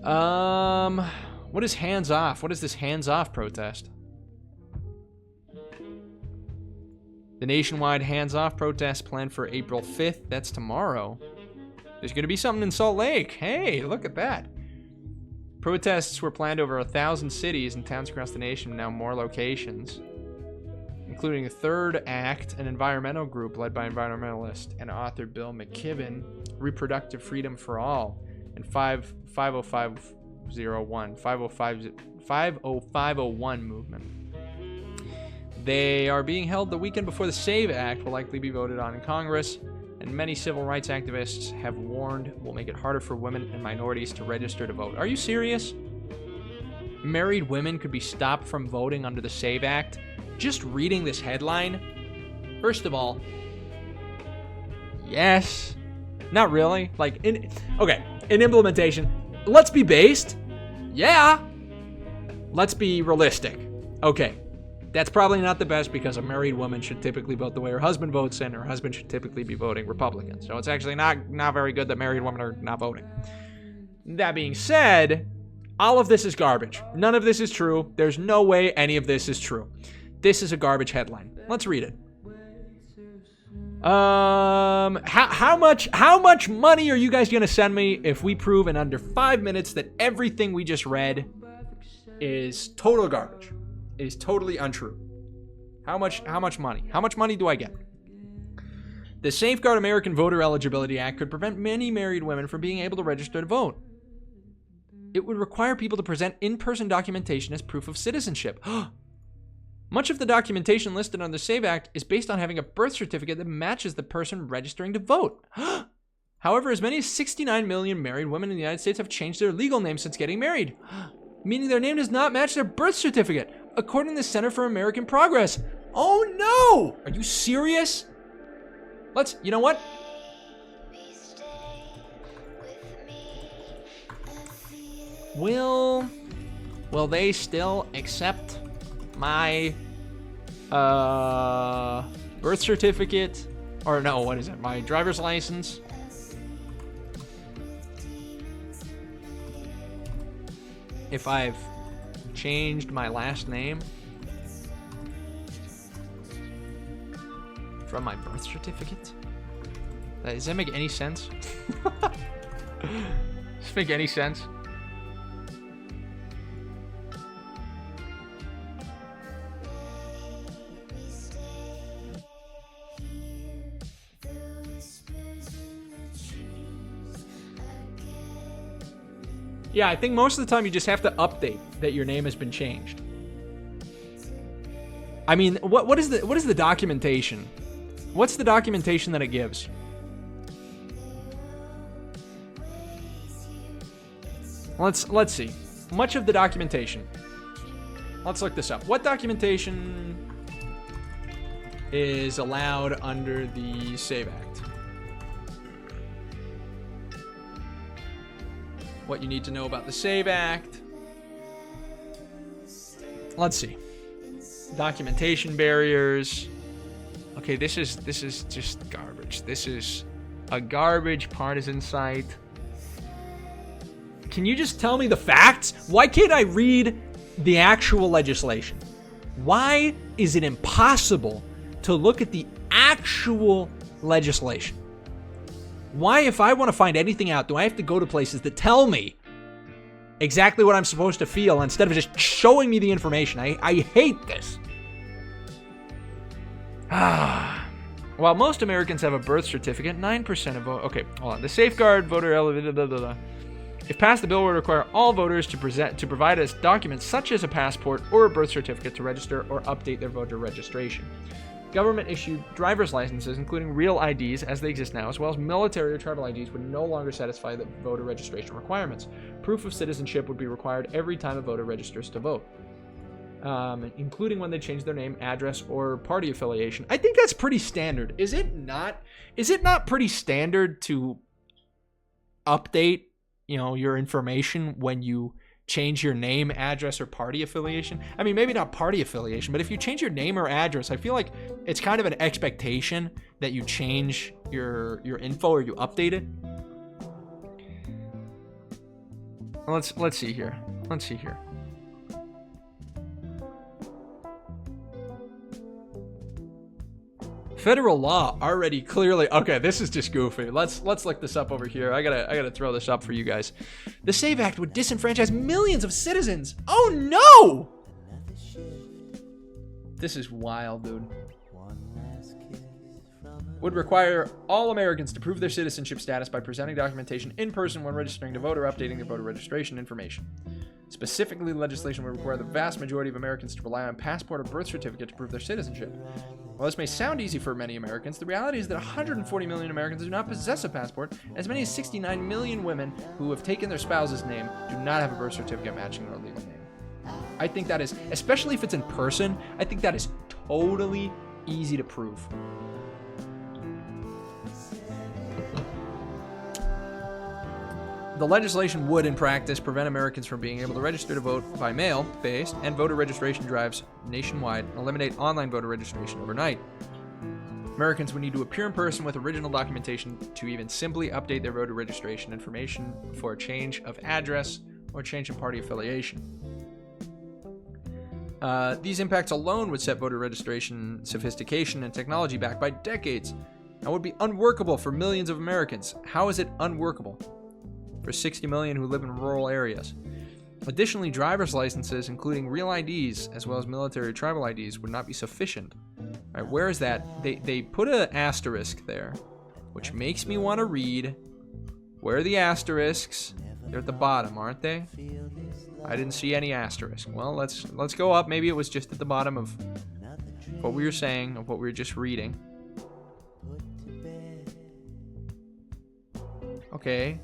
What is hands off? What is this hands off protest? The nationwide hands off protest planned for April 5th. That's tomorrow. There's going to be something in Salt Lake. Hey, look at that. Protests were planned over 1,000 cities and towns across the nation, now more locations, including the Third Act, an environmental group led by environmentalist and author Bill McKibben, Reproductive Freedom for All, and 50501 movement. They are being held the weekend before the SAVE Act will likely be voted on in Congress, and many civil rights activists have warned will make it harder for women and minorities to register to vote. Are you serious? Married women could be stopped from voting under the SAVE Act? Just reading this headline, first of all, yes, not really. Like, in implementation, let's be based. Yeah. Let's be realistic. Okay. That's probably not the best because a married woman should typically vote the way her husband votes, and her husband should typically be voting Republican. So it's actually not very good that married women are not voting. That being said, all of this is garbage. None of this is true. There's no way any of this is true. This is a garbage headline. Let's read it. How much money are you guys gonna send me if we prove in under 5 minutes that everything we just read is total garbage? Is totally untrue. How much money? How much money do I get? The Safeguard American Voter Eligibility Act could prevent many married women from being able to register to vote. It would require people to present in-person documentation as proof of citizenship. Much of the documentation listed on the SAVE Act is based on having a birth certificate that matches the person registering to vote. However, as many as 69 million married women in the United States have changed their legal name since getting married, meaning their name does not match their birth certificate, according to the Center for American Progress. Oh no! Are you serious? You know what? Will they still accept my birth certificate? Or no, what is it? My driver's license? If I've changed my last name from my birth certificate? Does that make any sense? Does this make any sense? Yeah, I think most of the time you just have to update that your name has been changed. I mean, what is the documentation? What's the documentation that it gives? Let's see. Much of the documentation. Let's look this up. What documentation is allowed under the SAVE Act? What you need to know about the SAVE Act. Let's see. Documentation barriers. Okay, this is just garbage. This is a garbage partisan site. Can you just tell me the facts? Why can't I read the actual legislation? Why is it impossible to look at the actual legislation? Why, if I want to find anything out, do I have to go to places that tell me exactly what I'm supposed to feel instead of just showing me the information? I hate this. While most Americans have a birth certificate, 9% of vote. Okay, hold on. The Safeguard Voter Eligibility. If passed, the bill would require all voters to provide us documents such as a passport or a birth certificate to register or update their voter registration. Government-issued driver's licenses, including real IDs as they exist now, as well as military or tribal IDs, would no longer satisfy the voter registration requirements. Proof of citizenship would be required every time a voter registers to vote, including when they change their name, address, or party affiliation. I think that's pretty standard. Is it not? Is it not pretty standard to update, your information when you change your name, address, or party affiliation? I mean, maybe not party affiliation, but if you change your name or address, I feel like it's kind of an expectation that you change your info or you update it. Let's see here. Let's see here. Federal law already clearly. Okay, this is just goofy. Let's look this up over here. I gotta throw this up for you guys. The SAVE Act would disenfranchise millions of citizens. Oh no! This is wild, dude. Would require all Americans to prove their citizenship status by presenting documentation in person when registering to vote or updating their voter registration information. Specifically, legislation would require the vast majority of Americans to rely on passport or birth certificate to prove their citizenship. While this may sound easy for many Americans, the reality is that 140 million Americans do not possess a passport. As many as 69 million women who have taken their spouse's name do not have a birth certificate matching their legal name. I think that is, especially if it's in person, I think that is totally easy to prove. The legislation would, in practice, prevent Americans from being able to register to vote by mail-based and voter registration drives nationwide and eliminate online voter registration overnight. Americans would need to appear in person with original documentation to even simply update their voter registration information for a change of address or change in party affiliation. These impacts alone would set voter registration sophistication and technology back by decades and would be unworkable for millions of Americans. How is it unworkable? For 60 million who live in rural areas. Additionally, driver's licenses, including real IDs, as well as military tribal IDs, would not be sufficient. All right, where is that? They put an asterisk there, which makes me want to read. Where are the asterisks? They're at the bottom, aren't they? I didn't see any asterisk. Well, let's go up. Maybe it was just at the bottom of what we were saying, of what we were just reading. Okay.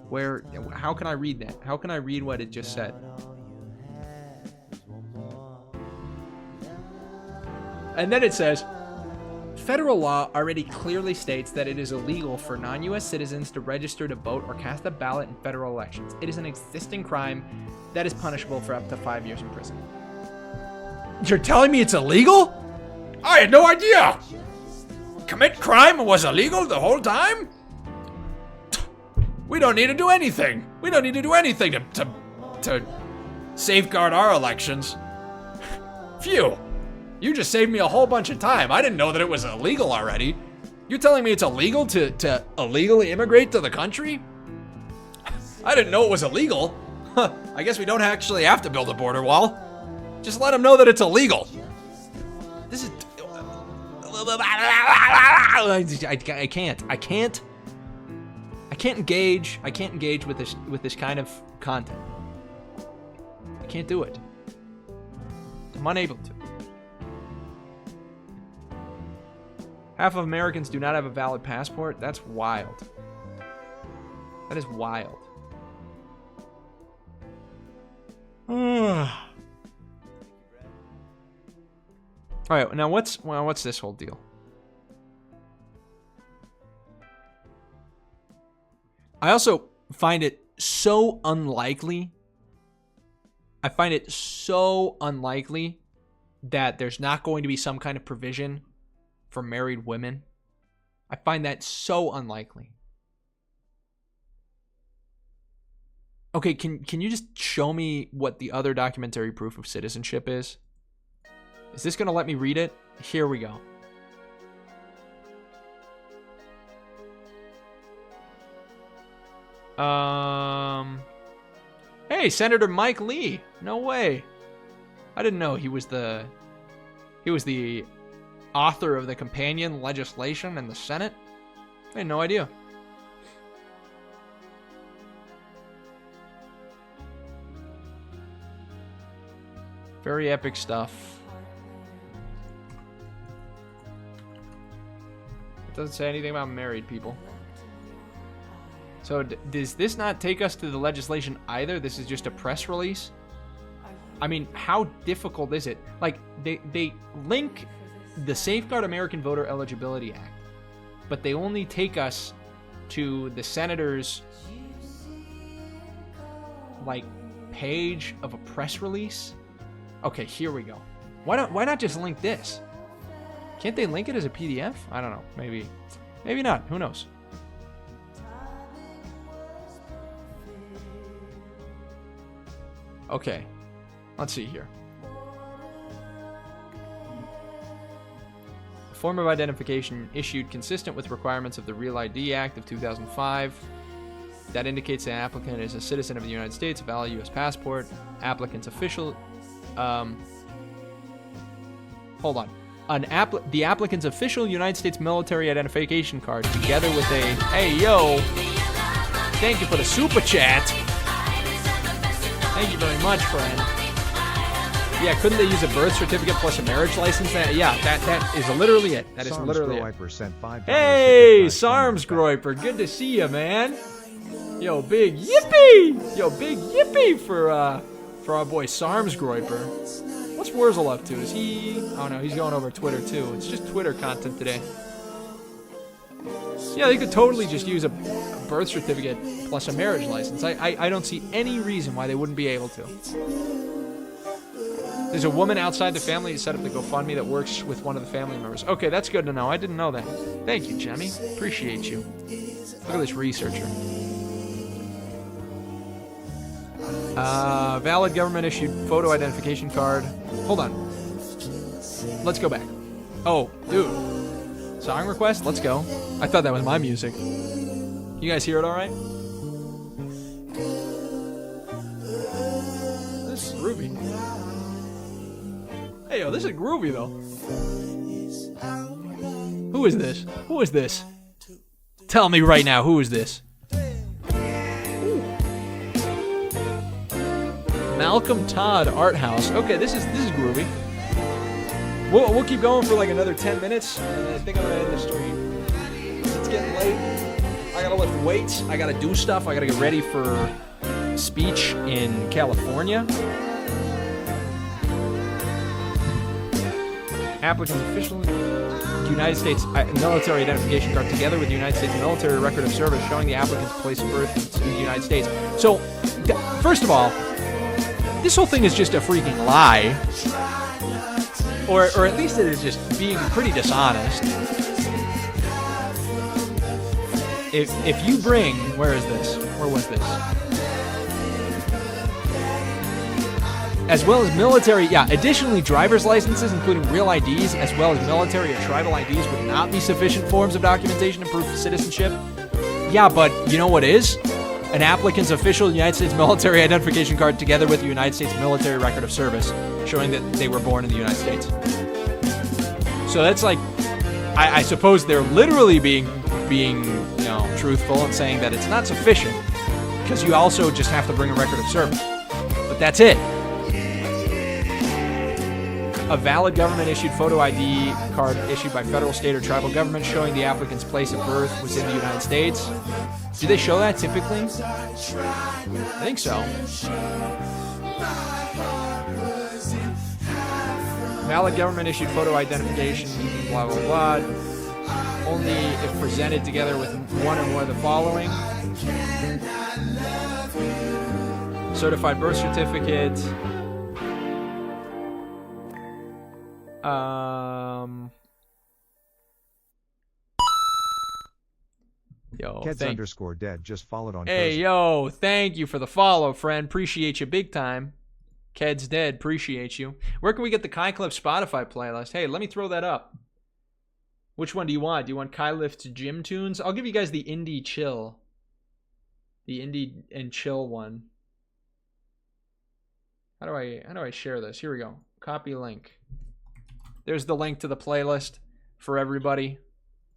Where? How can I read that? How can I read what it just said? And then it says, federal law already clearly states that it is illegal for non-U.S. citizens to register to vote or cast a ballot in federal elections. It is an existing crime that is punishable for up to 5 years in prison. You're telling me it's illegal? I had no idea. Commit crime was illegal the whole time? We don't need to do anything. We don't need to do anything to safeguard our elections. Phew. You just saved me a whole bunch of time. I didn't know that it was illegal already. You're telling me it's illegal to illegally immigrate to the country? I didn't know it was illegal. Huh. I guess we don't actually have to build a border wall. Just let them know that it's illegal. This is... I can't engage with this kind of content. I can't do it. I'm unable to. Half of Americans do not have a valid passport. That's wild. That is wild. All right, now what's this whole deal? I also find it so unlikely. I find it so unlikely that there's not going to be some kind of provision for married women. I find that so unlikely. Okay, can you just show me what the other documentary proof of citizenship is? Is this going to let me read it? Here we go. Hey, Senator Mike Lee. No way. I didn't know he was the author of the companion legislation in the Senate. I had no idea. Very epic stuff. It doesn't say anything about married people. So does this not take us to the legislation either? This is just a press release? I mean, how difficult is it? Like, they link the Safeguard American Voter Eligibility Act, but they only take us to the senator's, like, page of a press release? Okay, here we go. Why not just link this? Can't they link it as a PDF? I don't know. Maybe not. Who knows? Okay. Let's see here. A form of identification issued consistent with requirements of the Real ID Act of 2005 that indicates the applicant is a citizen of the United States, a valid U.S. passport, applicant's official... hold on. The applicant's official United States military identification card, together with a... Hey, yo! Thank you for the super chat! Thank you very much, friend. Yeah, couldn't they use a birth certificate plus a marriage license? Yeah, that is literally it. That is literally it. Hey, Sarmsgroiper, good to see you, man. Yo, big yippee! Yo, big yippee for our boy Sarmsgroiper. What's Wurzel up to? Is he... Oh, no, he's going over Twitter, too. It's just Twitter content today. Yeah, they could totally just use a birth certificate plus a marriage license. I don't see any reason why they wouldn't be able to. There's a woman outside the family who set up the GoFundMe that works with one of the family members. Okay, that's good to know. I didn't know that. Thank you, Jemmy. Appreciate you. Look at this researcher. Valid government-issued photo identification card. Hold on. Let's go back. Oh, dude. Song request? Let's go. I thought that was my music. You guys hear it all right? This is groovy. Hey, yo, this is groovy, though. Who is this? Who is this? Tell me right now, who is this? Malcolm Todd Art House. Okay, this is groovy. We'll keep going for like another 10 minutes, and then I think I'm gonna end the stream. It's getting late. I gotta lift weights. I gotta do stuff. I gotta get ready for speech in California. Applicant's official United States military identification card together with the United States military record of service showing the applicant's place of birth in the United States. So, first of all, this whole thing is just a freaking lie. Or at least it is just being pretty dishonest. If you bring... Where is this? Where was this? As well as military... Yeah, additionally, driver's licenses, including real IDs, as well as military or tribal IDs, would not be sufficient forms of documentation and proof of citizenship. Yeah, but you know what is? An applicant's official United States military identification card together with a United States military record of service showing that they were born in the United States. So that's like, I suppose they're literally being truthful and saying that it's not sufficient because you also just have to bring a record of service. But that's it. A valid government-issued photo ID card issued by federal, state, or tribal government showing the applicant's place of birth was in the United States. Do they show that typically? I think so. Valid government-issued photo identification, blah, blah, blah. Only if presented together with one or more of the following. Certified birth certificate. Yo, Keds_dead just followed on. Hey, yo, thank you for the follow, friend. Appreciate you big time. Ked's dead. Appreciate you. Where can we get the Kai Cliff Spotify playlist? Hey, let me throw that up. Which one do you want? Do you want Kai Lift's gym tunes? I'll give you guys the indie chill. The indie and chill one. How do I share this? Here we go. Copy link. There's the link to the playlist for everybody.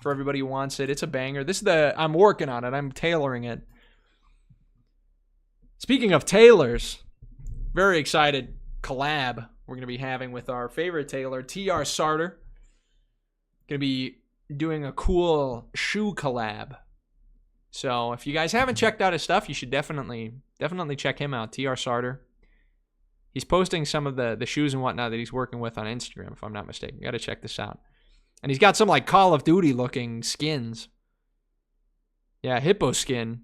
For everybody who wants it. It's a banger. This is I'm working on it. I'm tailoring it. Speaking of tailors, very excited collab we're going to be having with our favorite tailor, TR Sarter. Going to be doing a cool shoe collab. So if you guys haven't checked out his stuff, you should definitely check him out, TR Sarter. He's posting some of the shoes and whatnot that he's working with on Instagram, if I'm not mistaken. You got to check this out. And he's got some like Call of Duty looking skins. Yeah, hippo skin.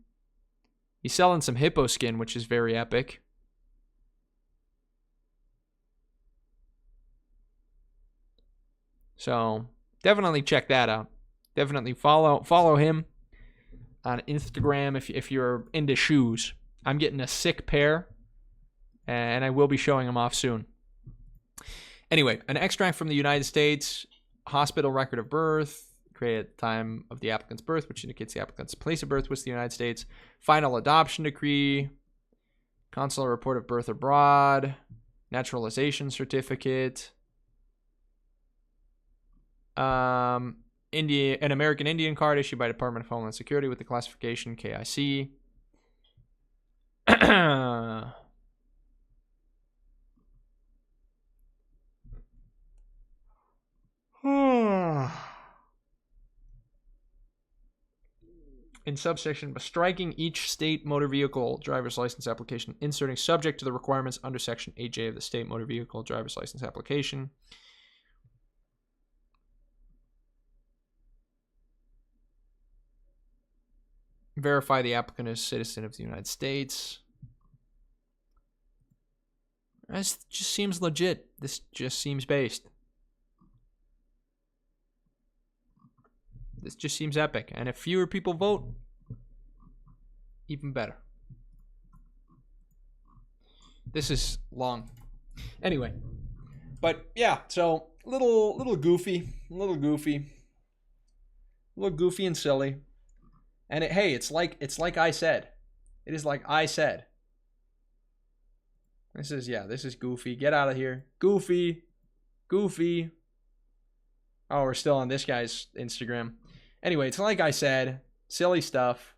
He's selling some hippo skin, which is very epic. So definitely check that out. Definitely follow him on Instagram if you're into shoes. I'm getting a sick pair. and I will be showing them off soon. Anyway, an extract from the United States, hospital record of birth, created at the time of the applicant's birth, which indicates the applicant's place of birth was the United States. Final adoption decree, consular report of birth abroad, naturalization certificate, an American Indian card issued by Department of Homeland Security with the classification KIC. In subsection, striking each state motor vehicle driver's license application, inserting subject to the requirements under section 8J of the state motor vehicle driver's license application. Verify the applicant is a citizen of the United States. This just seems legit. This just seems based. This just seems epic. And if fewer people vote, even better. This is long. Anyway. But yeah, so little goofy and silly. And it's like I said. It is like I said. This is goofy. Get out of here. Goofy. Oh, we're still on this guy's Instagram. Anyway, it's like I said, silly stuff.